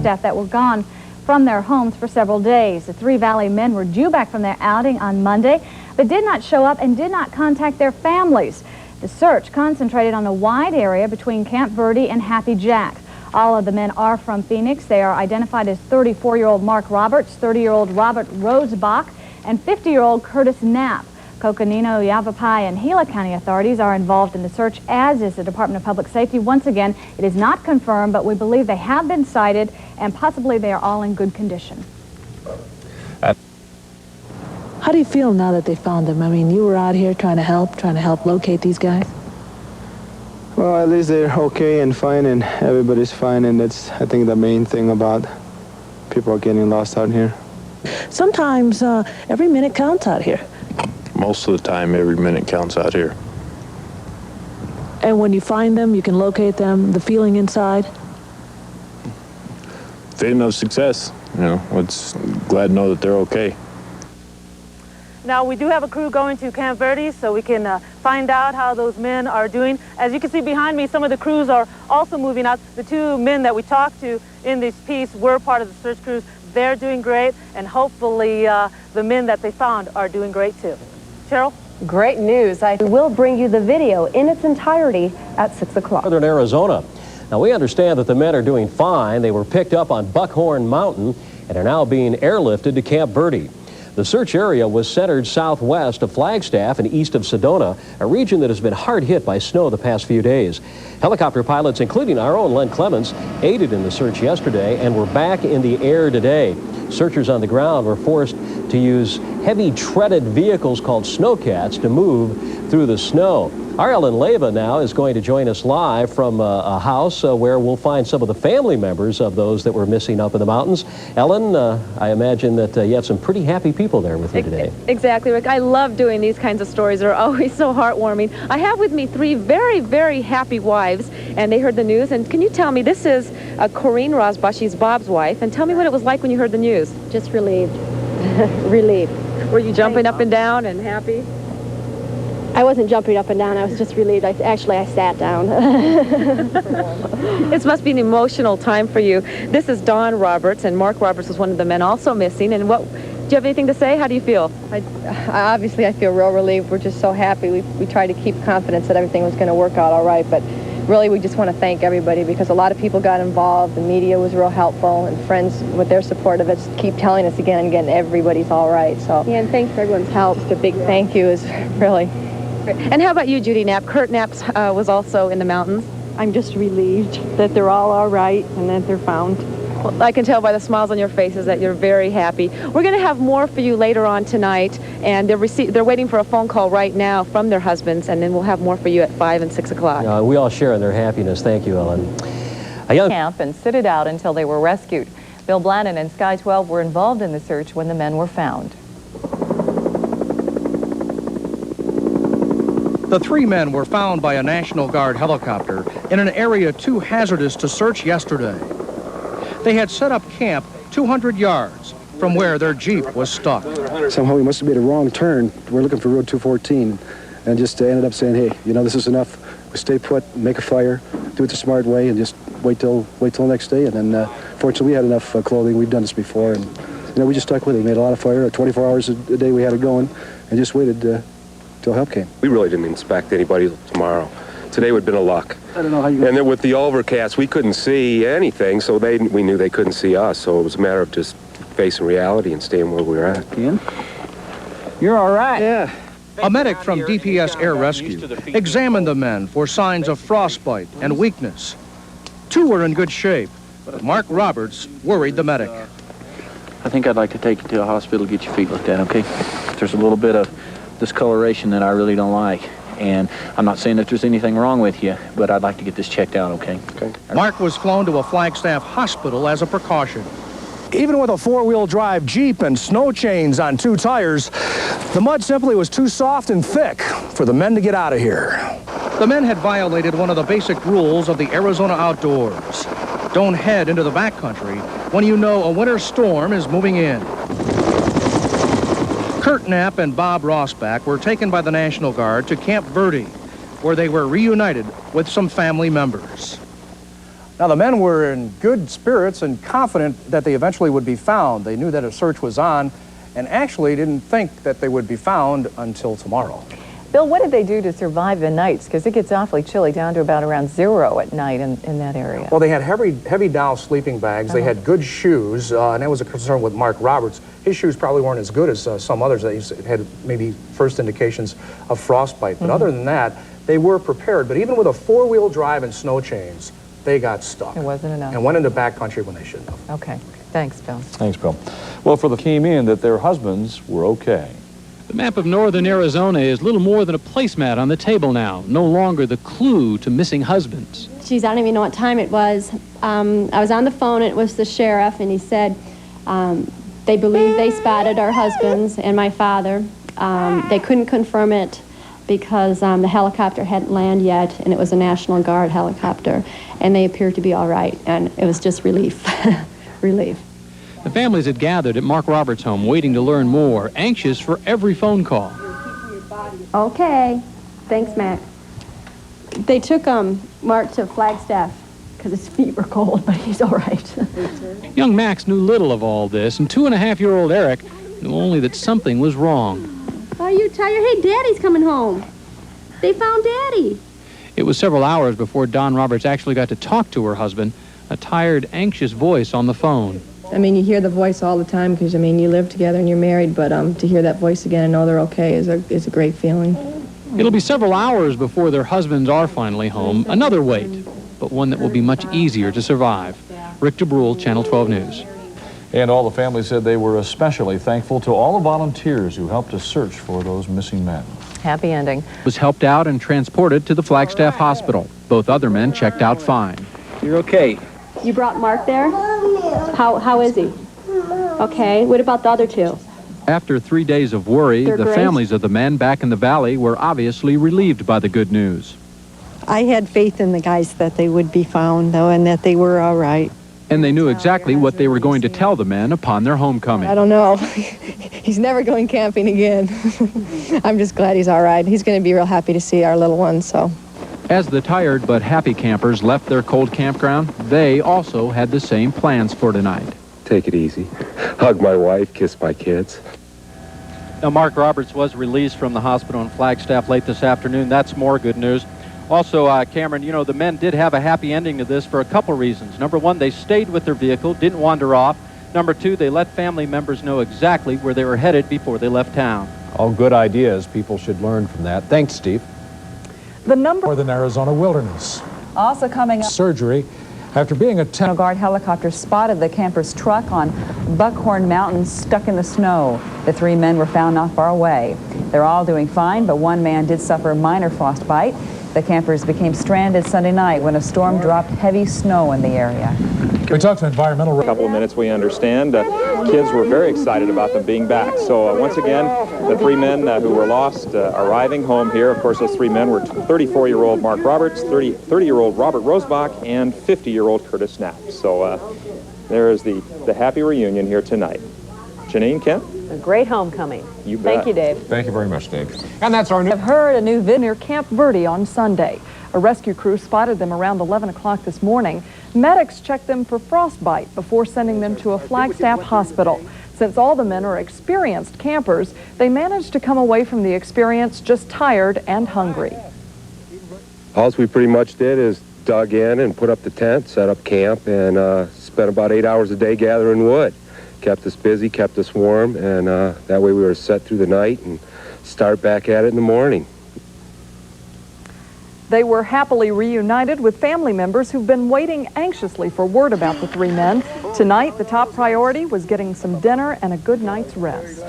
Flagstaff that were gone from their homes for several days. The Three Valley men were due back from their outing on Monday, but did not show up and did not contact their families. The search concentrated on a wide area between Camp Verde and Happy Jack. All of the men are from Phoenix. They are identified as 34-year-old Mark Roberts, 30-year-old Robert Rosebach, and 50-year-old Curtis Knapp. Coconino, Yavapai, and Gila County authorities are involved in the search, as is the Department of Public Safety. Once again, it is not confirmed, but we believe they have been sighted, and possibly they are all in good condition. How do you feel now that they found them? I mean, you were out here trying to help locate these guys? Well, at least they're okay and fine, and everybody's fine, and that's, I think, the main thing about people are getting lost out here. Sometimes every minute counts out here. Most of the time, every minute counts out here. And when you find them, you can locate them, the feeling inside? Feeling of success, you know, it's glad to know that they're okay. Now, we do have a crew going to Camp Verde so we can find out how those men are doing. As you can see behind me, some of the crews are also moving out. The two men that we talked to in this piece were part of the search crews. They're doing great, and hopefully the men that they found are doing great too. Cheryl? Great news. I will bring you the video in its entirety at 6 o'clock. Northern Arizona. Now, we understand that the men are doing fine. They were picked up on Buckhorn Mountain and are now being airlifted to Camp Verde. The search area was centered southwest of Flagstaff and east of Sedona, a region that has been hard hit by snow the past few days. Helicopter pilots, including our own Len Clements, aided in the search yesterday and were back in the air today. Searchers on the ground were forced to use heavy treaded vehicles called snowcats to move through the snow. Our Ellen Leyva now is going to join us live from a house where we'll find some of the family members of those that were missing up in the mountains. Ellen, I imagine that you have some pretty happy people there with you today. Exactly, Rick. I love doing these kinds of stories. They're always so heartwarming. I have with me three very, very happy wives, and they heard the news. And can you tell me, this is Corinne Rosbach, she's Bob's wife, and tell me what it was like when you heard the news. Just relieved. Relieved. Were you jumping up and down and happy? I wasn't jumping up and down. I was just relieved. I sat down. This must be an emotional time for you. This is Don Roberts, and Mark Roberts was one of the men also missing. And do you have anything to say? How do you feel? Obviously, I feel real relieved. We're just so happy. We tried to keep confidence that everything was going to work out all right. But really, we just want to thank everybody because a lot of people got involved. The media was real helpful, and friends with their support of it keep telling us again and again, everybody's all right. So yeah, and thanks for everyone's help. Just a big thank you is really. And how about you, Judy Knapp? Kurt Knapp was also in the mountains. I'm just relieved that they're all right and that they're found. Well, I can tell by the smiles on your faces that you're very happy. We're going to have more for you later on tonight, and they're waiting for a phone call right now from their husbands, and then we'll have more for you at 5 and 6 o'clock. We all share in their happiness. Thank you, Ellen. A young camp and sit it out until they were rescued. Bill Blanton and Sky 12 were involved in the search when the men were found. The three men were found by a National Guard helicopter in an area too hazardous to search yesterday. They had set up camp 200 yards from where their Jeep was stuck. Somehow we must have made a wrong turn. We're looking for Road 214 and just ended up saying, hey, you know, this is enough. We stay put, make a fire, do it the smart way, and just wait till the next day. And then, fortunately, we had enough clothing. We've done this before, and you know, we just stuck with it. We made a lot of fire. 24 hours a day we had it going, and just waited till help came. We really didn't expect anybody tomorrow. Today would have been a luck. I don't know how you... And then with the overcast, we couldn't see anything, so we knew they couldn't see us. So it was a matter of just facing reality and staying where we were at. Ian? You're all right. Yeah. A medic from DPS Air Rescue examined the men for signs of frostbite and weakness. Two were in good shape, but Mark Roberts worried the medic. I think I'd like to take you to a hospital, get your feet looked at, okay? There's a little bit of discoloration that I really don't like, and I'm not saying that there's anything wrong with you, but I'd like to get this checked out, okay? Mark was flown to a Flagstaff hospital as a precaution. Even with a four-wheel drive Jeep and snow chains on two tires, the mud simply was too soft and thick for the men to get out of here. The men had violated one of the basic rules of the Arizona outdoors. Don't head into the backcountry when you know a winter storm is moving in. Kurt Knapp and Bob Rosbach were taken by the National Guard to Camp Verde, where they were reunited with some family members. Now, the men were in good spirits and confident that they eventually would be found. They knew that a search was on and actually didn't think that they would be found until tomorrow. Bill, what did they do to survive the nights? Because it gets awfully chilly down to about around 0 at night in that area. Well, they had heavy Dow sleeping bags. They had good shoes, and that was a concern with Mark Roberts. His shoes probably weren't as good as some others that had maybe first indications of frostbite. But other than that, they were prepared. But even with a four-wheel drive and snow chains, they got stuck. It wasn't enough. And went into backcountry when they shouldn't have. Okay. Thanks, Bill. Thanks, Bill. Well, for the came in that their husbands were okay. The map of northern Arizona is little more than a placemat on the table now, no longer the clue to missing husbands. Geez, I don't even know what time it was. I was on the phone, and it was the sheriff, and he said they believe they spotted our husbands and my father. They couldn't confirm it because the helicopter hadn't landed yet, and it was a National Guard helicopter, and they appeared to be all right, and it was just relief. Relief. The families had gathered at Mark Roberts' home, waiting to learn more, anxious for every phone call. Okay. Thanks, Mac. They took Mark to Flagstaff because his feet were cold, but he's all right. Young Max knew little of all this, and 2.5-year-old Eric knew only that something was wrong. Are you tired? Hey, Daddy's coming home. They found Daddy. It was several hours before Dawn Roberts actually got to talk to her husband, a tired, anxious voice on the phone. I mean, you hear the voice all the time because, I mean, you live together and you're married, but to hear that voice again and know they're okay is a great feeling. It'll be several hours before their husbands are finally home. Another wait, but one that will be much easier to survive. Rick DeBrule, Channel 12 News. And all the families said they were especially thankful to all the volunteers who helped to search for those missing men. Happy ending. Was helped out and transported to the Flagstaff Hospital. Both other men checked out fine. You're okay. You brought Mark there? How is he? Okay. What about the other two? After 3 days of worry, They're the great. families of the men back in the valley were obviously relieved by the good news. I had faith in the guys that they would be found, though, and that they were all right. And they knew exactly what they were going to tell the men upon their homecoming. I don't know. He's never going camping again. I'm just glad he's all right. He's going to be real happy to see our little one, so. As the tired but happy campers left their cold campground, they also had the same plans for tonight. Take it easy. Hug my wife, kiss my kids. Now, Mark Roberts was released from the hospital in Flagstaff late this afternoon. That's more good news. Also, Cameron, you know, the men did have a happy ending to this for a couple reasons. Number one, they stayed with their vehicle, didn't wander off. Number two, they let family members know exactly where they were headed before they left town. All good ideas. People should learn from that. Thanks, Steve. The number Northern Arizona wilderness. Also coming up. Surgery after being attacked. National Guard helicopter spotted the camper's truck on Buckhorn Mountain stuck in the snow. The 3 men were found not far away. They're all doing fine, but one man did suffer minor frostbite. The campers became stranded Sunday night when a storm dropped heavy snow in the area. We talked to environmental. A couple of minutes, we understand. Kids were very excited about them being back. So once again, the 3 men who were lost arriving home here. Of course, those 3 men were 34-year-old Mark Roberts, 30-year-old Robert Rosebach, and 50-year-old Curtis Knapp. So there is the happy reunion here tonight. Janine, Kent? A great homecoming. You bet. Thank you, Dave. Thank you very much, Dave. And that's our new. I've heard a new vid near Camp Verde on Sunday. A rescue crew spotted them around 11 o'clock this morning. Medics checked them for frostbite before sending them to a Flagstaff hospital. Since all the men are experienced campers, they managed to come away from the experience just tired and hungry. All we pretty much did is dug in and put up the tent, set up camp, and spent about 8 hours a day gathering wood. Kept us busy, kept us warm, and that way we were set through the night and start back at it in the morning. They were happily reunited with family members who've been waiting anxiously for word about the 3 men. Tonight, the top priority was getting some dinner and a good night's rest.